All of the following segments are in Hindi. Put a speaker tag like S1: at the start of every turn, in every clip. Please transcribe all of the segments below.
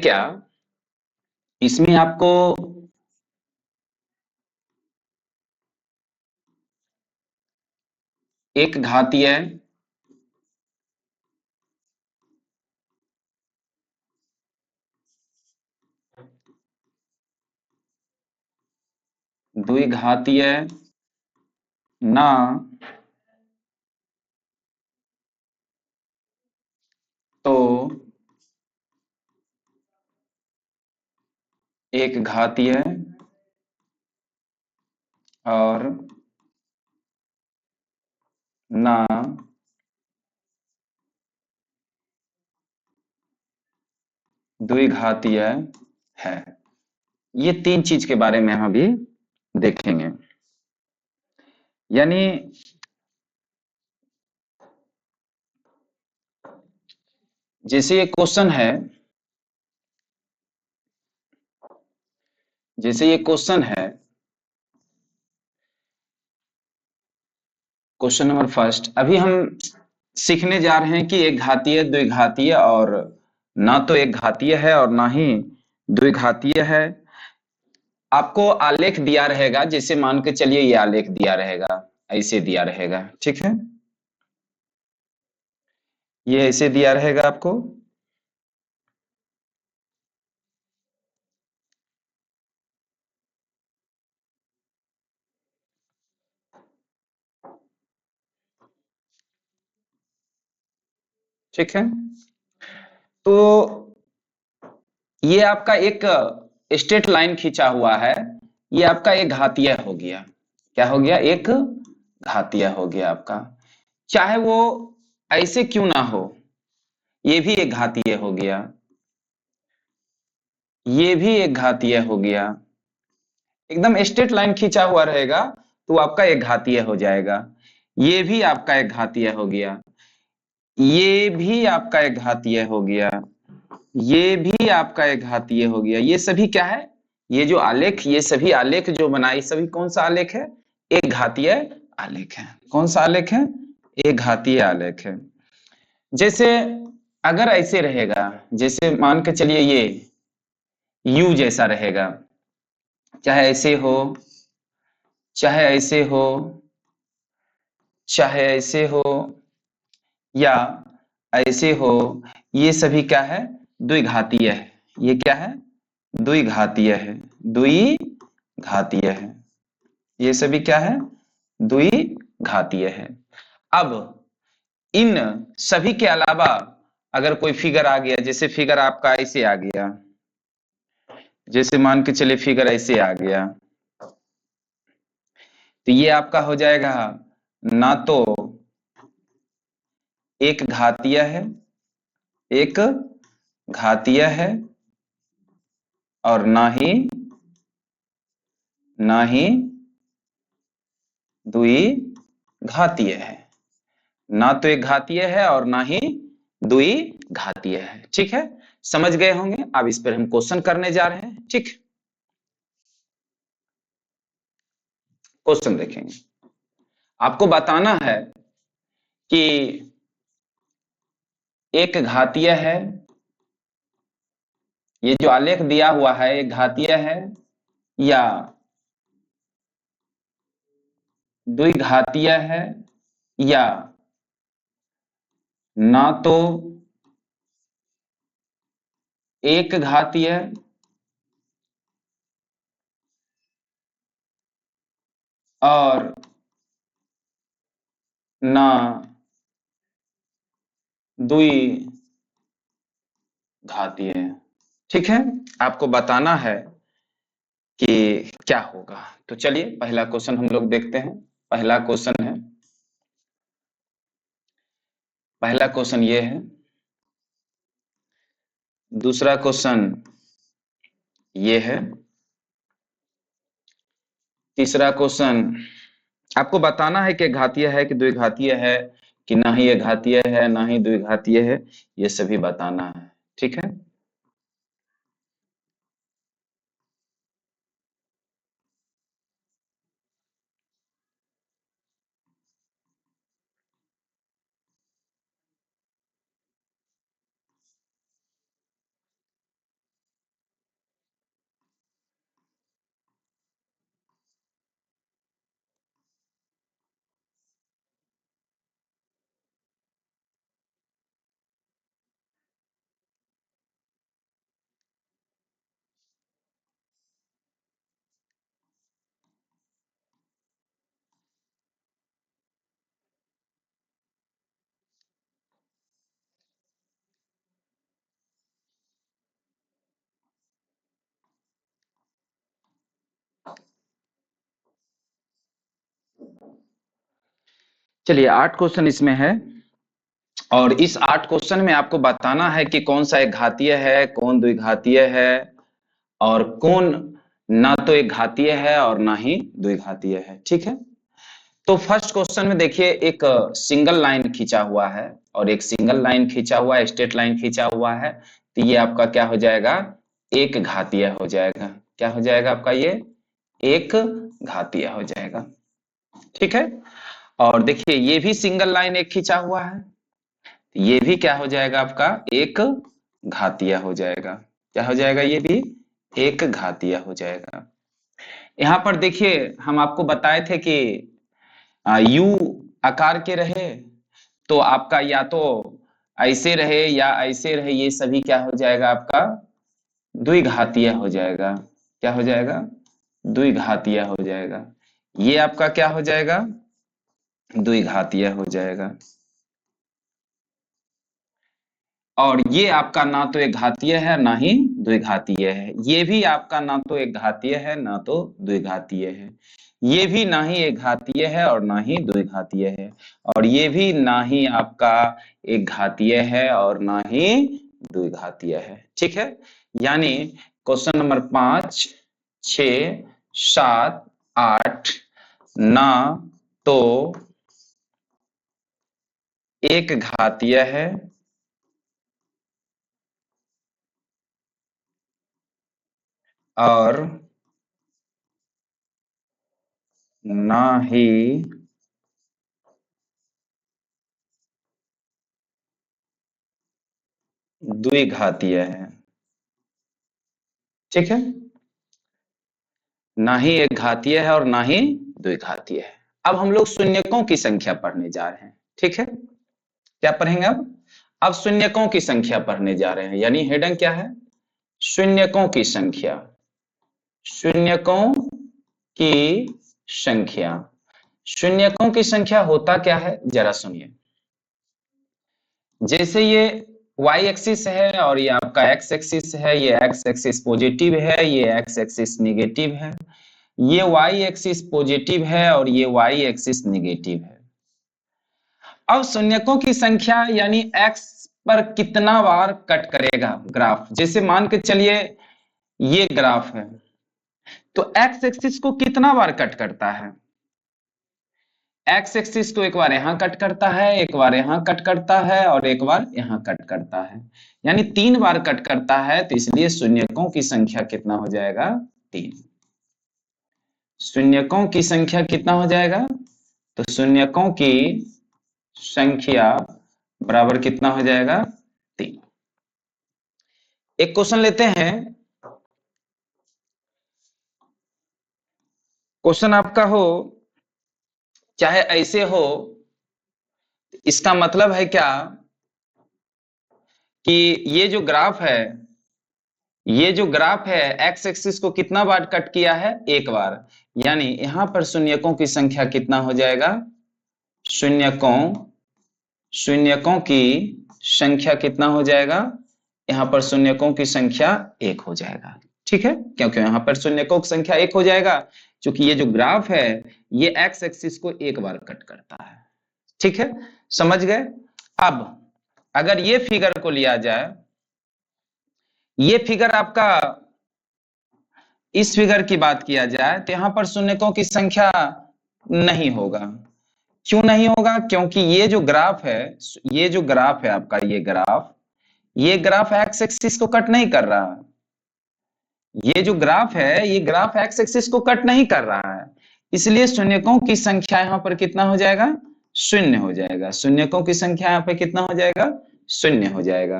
S1: क्या, इसमें आपको एक घातीय, द्विघातीय, ना तो एक घातीय और ना द्विघातीय है। ये तीन चीज के बारे में हम अभी देखेंगे। यानी जैसे ये क्वेश्चन है, जैसे ये क्वेश्चन है, क्वेश्चन नंबर फर्स्ट, अभी हम सीखने जा रहे हैं कि एक घातीय, द्विघातीय और ना तो एक घातीय है और ना ही द्विघातीय है। आपको आलेख दिया रहेगा, जैसे मान के चलिए ये आलेख दिया रहेगा, ऐसे दिया रहेगा, ठीक है। ये ऐसे दिया रहेगा आपको, ठीक है। तो ये आपका एक स्ट्रेट लाइन खींचा हुआ है, ये आपका एक घातीय हो गया। क्या हो गया? एक घातीय हो गया आपका। चाहे वो ऐसे क्यों ना हो, ये भी एक घातीय हो गया, ये भी एक घातीय हो गया। एकदम स्ट्रेट लाइन खींचा हुआ रहेगा तो आपका एक घातीय हो जाएगा। ये भी आपका एक घातीय हो गया, ये भी आपका एक घातीय हो गया, ये भी आपका एक घातीय हो गया। ये सभी क्या है? ये जो आलेख, ये सभी आलेख जो बनाई, सभी कौन सा आलेख है? एक घातीय आलेख है। कौन सा आलेख है? एक घातीय आलेख है। जैसे अगर ऐसे रहेगा, जैसे मान के चलिए ये यू जैसा रहेगा, चाहे ऐसे हो, चाहे ऐसे हो, चाहे ऐसे हो या ऐसे हो, ये सभी क्या है? द्विघातीय है। ये क्या है? द्विघातीय है। द्विघातीय है। ये सभी क्या है? द्विघातीय है। अब इन सभी के अलावा अगर कोई फिगर आ गया, जैसे फिगर आपका ऐसे आ गया, जैसे मान के चले फिगर ऐसे आ गया, तो ये आपका हो जाएगा ना तो एक घातीय है, एक घातीय है और ना ही द्विघातीय है। ना तो एक घातीय है और ना ही द्विघातीय है। ठीक है, समझ गए होंगे। अब इस पर हम क्वेश्चन करने जा रहे हैं। ठीक, क्वेश्चन देखेंगे। आपको बताना है कि एक घातीय है, ये जो आलेख दिया हुआ है एक घातीय है या द्विघातीय है, या ना तो एक घातीय और ना द्विघातीय। ठीक है, आपको बताना है कि क्या होगा। तो चलिए पहला क्वेश्चन हम लोग देखते हैं। पहला क्वेश्चन है, पहला क्वेश्चन ये है। दूसरा क्वेश्चन ये है। तीसरा क्वेश्चन आपको बताना है कि घातीय है कि द्विघातीय है, कि ना ही ये घातीय है ना ही द्विघातीय है, ये सभी बताना है। ठीक है, चलिए 8 क्वेश्चन इसमें है, और इस 8 क्वेश्चन में आपको बताना है कि कौन सा एक घातीय है, कौन द्विघातीय है, और कौन ना तो एक घातीय है और ना ही द्विघातीय है। ठीक है, तो फर्स्ट क्वेश्चन में देखिए एक सिंगल लाइन खींचा हुआ है, और एक सिंगल लाइन खींचा हुआ है, स्ट्रेट लाइन खींचा हुआ है, तो ये आपका क्या हो जाएगा, एक घातीय हो जाएगा। क्या हो जाएगा आपका, ये एक घातीय हो जाएगा। ठीक है, और देखिए ये भी सिंगल लाइन एक खींचा हुआ है, ये भी क्या हो जाएगा आपका, एक घातीय हो जाएगा। क्या हो जाएगा, ये भी एक घातीय हो जाएगा। यहाँ पर देखिए हम आपको बताए थे कि यू आकार के रहे तो आपका या तो ऐसे रहे या ऐसे रहे, ये सभी क्या हो जाएगा आपका, द्विघातीय हो जाएगा। क्या हो जाएगा, द्विघातीय हो जाएगा। ये आपका क्या हो जाएगा, द्विघातीय हो जाएगा। और ये आपका ना तो एक घातीय है ना ही द्विघातीय है, ये भी आपका ना तो एक घातीय है ना तो द्विघातीय है, ये भी ना ही एक घातीय है और ना ही द्विघातीय है, और ये भी ना ही आपका एक घातीय है और ना ही द्विघातीय है। ठीक है, यानी क्वेश्चन नंबर 5, 6, 7, 8 ना तो एक घातीय है और ना ही द्विघातीय है। ठीक है, ना ही एक घातीय है और ना ही द्विघातीय है। अब हम लोग शून्यकों की संख्या पढ़ने जा रहे हैं। ठीक है, क्या पढ़ेंगे अब शून्यकों की संख्या पढ़ने जा रहे हैं, यानी हेडिंग क्या है, शून्यकों की संख्या। शून्यकों की संख्या, शून्यकों की संख्या होता क्या है जरा सुनिए। जैसे ये y एक्सिस है और ये आपका x एक्सिस है, ये x एक्सिस पॉजिटिव है, ये x एक्सिस निगेटिव है, ये y एक्सिस पॉजिटिव है और ये y एक्सिस निगेटिव है। अब शून्यकों की संख्या यानी x पर कितना बार कट करेगा ग्राफ, जैसे मान के चलिए ये ग्राफ है, तो x एक्सिस को कितना बार कट करता है, एक्स एक्सिस को एक बार यहां कट करता है, एक बार यहां कट करता है और एक बार यहां कट करता है, यानी 3 बार कट करता है, तो इसलिए शून्यकों की संख्या कितना हो जाएगा, 3। शून्यकों की संख्या कितना हो जाएगा, तो शून्यकों की संख्या बराबर कितना हो जाएगा, 3। एक क्वेश्चन लेते हैं, क्वेश्चन आपका हो चाहे ऐसे हो, इसका मतलब है क्या कि ये जो ग्राफ है, ये जो ग्राफ है एक्स एक्सिस को कितना बार कट किया है, एक बार, यानी यहां पर शून्यकों की संख्या कितना हो जाएगा, शून्यकों शून्यकों की संख्या कितना हो जाएगा, यहां पर शून्यकों की संख्या 1 हो जाएगा। ठीक है, क्योंकि यहां पर शून्यकों की संख्या 1 हो जाएगा, क्योंकि ये जो ग्राफ है ये एक्स एक्सिस को एक बार कट करता है। ठीक है, समझ गए। अब अगर ये फिगर को लिया जाए, ये फिगर आपका, इस फिगर की बात किया जाए तो यहां पर शून्यकों की संख्या नहीं होगा। क्यों नहीं होगा, क्योंकि ये जो ग्राफ है, ये जो ग्राफ है आपका, ये ग्राफ एक्स एक्सिस को कट नहीं कर रहा। ये जो ग्राफ है ये ग्राफ एक्स एक्सिस को कट नहीं कर रहा है, इसलिए शून्यकों की संख्या यहां पर कितना हो जाएगा, शून्य हो जाएगा। शून्यकों की संख्या यहां पर कितना हो जाएगा, शून्य हो जाएगा।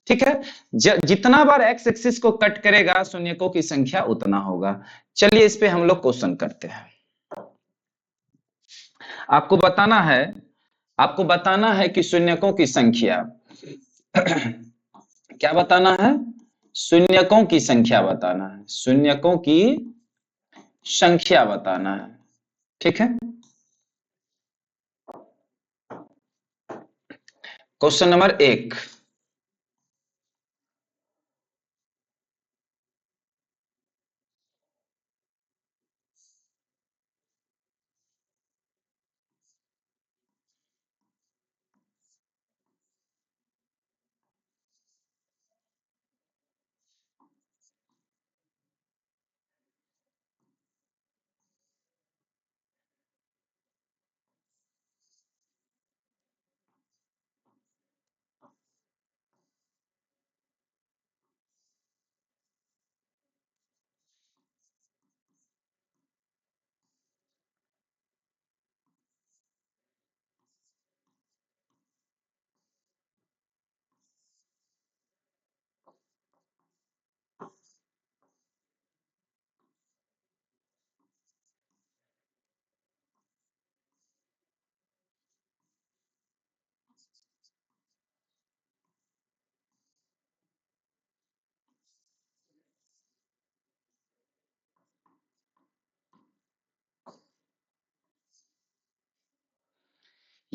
S1: ठीक है, जितना बार एक्स एक्सिस को कट करेगा शून्यकों की संख्या उतना होगा। चलिए इस पे हम लोग क्वेश्चन करते हैं। आपको बताना है, आपको बताना है कि शून्यकों की संख्या क्या बताना है, शून्यकों की संख्या बताना है, शून्यकों की संख्या बताना है। ठीक है, क्वेश्चन नंबर 1,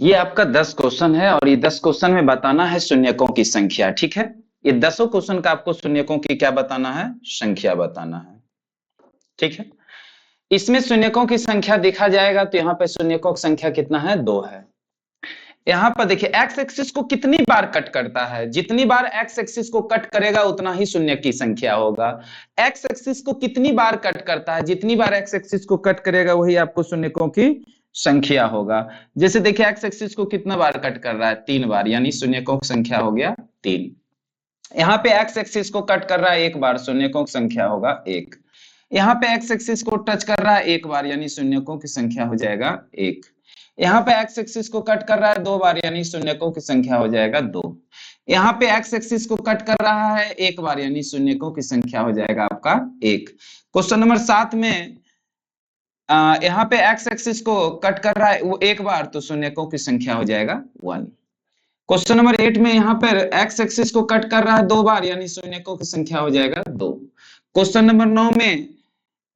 S1: ये आपका 10 क्वेश्चन है और ये 10 क्वेश्चन में बताना है शून्यकों की संख्या, ठीक है। ये 10 क्वेश्चन का आपको शून्यकों की क्या बताना है, संख्या बताना है, ठीक है। इसमें शून्यकों की संख्या देखा जाएगा तो यहाँ पे शून्यकों की संख्या कितना है, 2 है। यहाँ पर देखिए एक्स एक्सिस को कितनी बार कट करता है, जितनी बार एक्स एक्सिस को कट करेगा उतना ही शून्य की संख्या होगा। एक्स एक्सिस को कितनी बार कट करता है, जितनी बार एक्स एक्सिस को कट करेगा वही आपको शून्यकों की संख्या होगा। जैसे देखिए एक्स एक्सिस को कितना बार कट कर रहा है, 3 बार, यानी शून्यकों की संख्या हो गया 3। यहाँ पे एक्स एक्सिस को कट कर रहा है 1 बार, शून्यकों की संख्या होगा 1। यहाँ पे एक्स एक्सिस को टच कर रहा है 1 बार, यानी शून्यकों की संख्या हो जाएगा 1। यहाँ पे एक्स एक्सिस को कट कर रहा है 2 बार, यानी शून्यकों की संख्या हो जाएगा 2। यहाँ पे एक्स एक्सिस को कट कर रहा है 1 बार, यानी शून्यकों की संख्या हो जाएगा आपका 1। क्वेश्चन नंबर 7 में यहाँ पे एक्स एक्सिस को कट कर रहा है वो 1 बार, तो शून्यकों की संख्या हो जाएगा 1। क्वेश्चन नंबर 8 में यहाँ पर एक्स एक्सिस को कट कर रहा है 2 बार, यानी शून्यकों की संख्या हो जाएगा 2। क्वेश्चन नंबर 9 में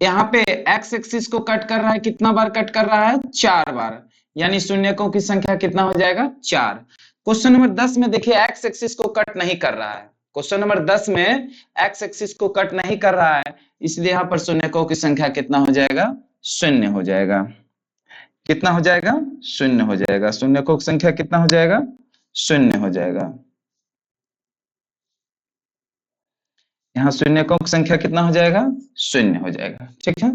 S1: यहाँ पे एक्स एक्सिस को कट कर रहा है, कितना बार कट कर रहा है, 4 बार, यानी शून्यकों की संख्या कितना हो जाएगा, 4। क्वेश्चन नंबर 10 में देखिए एक्स एक्सिस को कट नहीं कर रहा है, क्वेश्चन नंबर 10 में एक्स एक्सिस को कट नहीं कर रहा है, इसलिए यहाँ पर शून्यकों की संख्या कितना हो जाएगा, शून्य हो जाएगा। कितना हो जाएगा, शून्य हो जाएगा। शून्यकों की संख्या कितना हो जाएगा, शून्य हो जाएगा। यहाँ शून्यकों की संख्या कितना हो जाएगा, शून्य हो जाएगा, ठीक है।